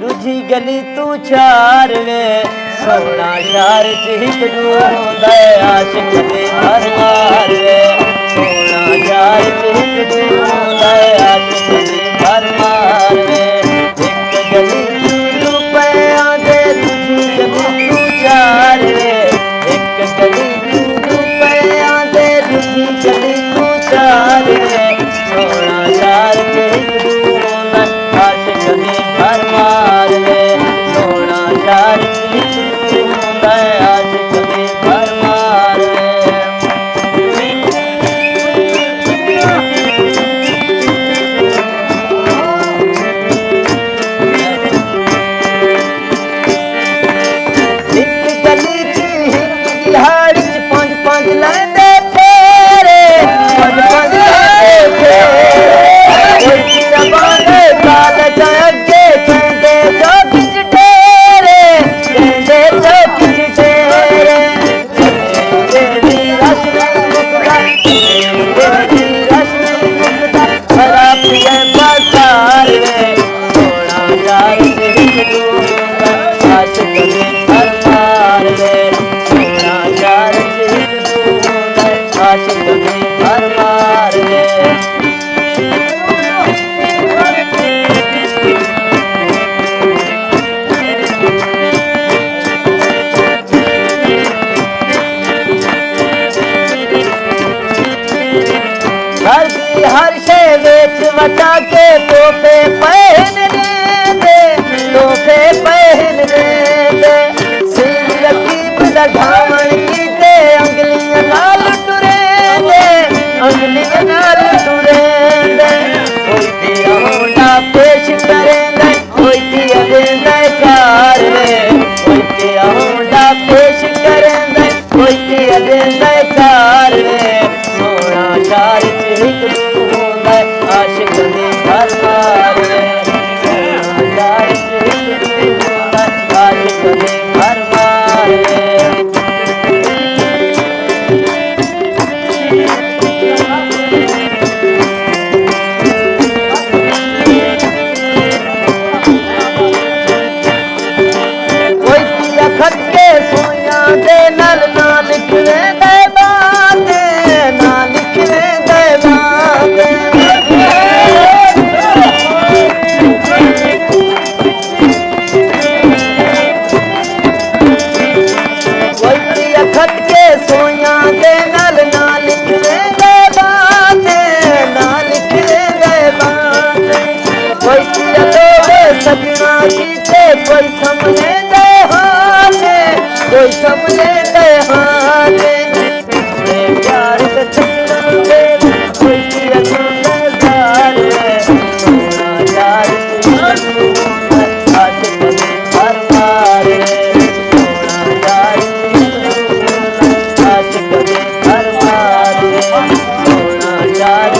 दूजी गली तू चार वे सोना शार चिक ढूंढ आशिक दे हर मार वे सोना शार चिक ढूंढ आशिक दे हर मार वे एक गली रुपया दे दूजी गली तू चार वे एक गली रुपया दे दूजी गली तू चार वे सोना शार चिक ढूंढ आशिक दे हर मार वे सोना शार चिक ढूंढ आशिक दे हर मार वे एक गली ची हिक दिहाड़ी च पंज पंज लैंदे फेरे पंज पंज लैंदे फेरे कोई कीड़ा बांधे काल च अगे कहंदे चौक च ठेरे कहंदे चौक च ठेरे तेरी रश नहीं मुकदा तेरी रश नहीं मुकदा भला पिए बाजार वे सोना यार चिक ढूंढ आशिक दे हर मार वे सोना यार चिक ढूंढ आशिक दे हर मार वे हर की हर शे बेच बचा के तोहफे पहन दे तोहफे पहन दे सिर रकीब दा घावन कीते अंगलियां नाल टुरे दे अंगलियां नाल टुरे दे कोई तेरा होंडा पेश करेंदा कोई तेरा देंदा कार वे कोई तेरा होंडा पेश करेंदा कोई तेरा देंदा कार वे सोना शार चिक ढूंढ आशिक दे हर मार वे सोना शार चिक ढूंढ आशिक दे हर मार वे कोई पिया खट के सोया दे नल ना लिखवे दे बात ना लिखवे दे बात कोई पिया खट के सोया दे नल ना लिखवे दे बात ना लिखवे दे बात कोई पिया लोगे सजना कीते कोई समझे दे हाथ कोई समझे दे हाथ प्यार का चक्कर दे कोई पिया ढूंढदार सोना यार चिक ढूंढ आशिक दे हर मार सोना यार चिक ढूंढ आशिक दे हर मार सोना यार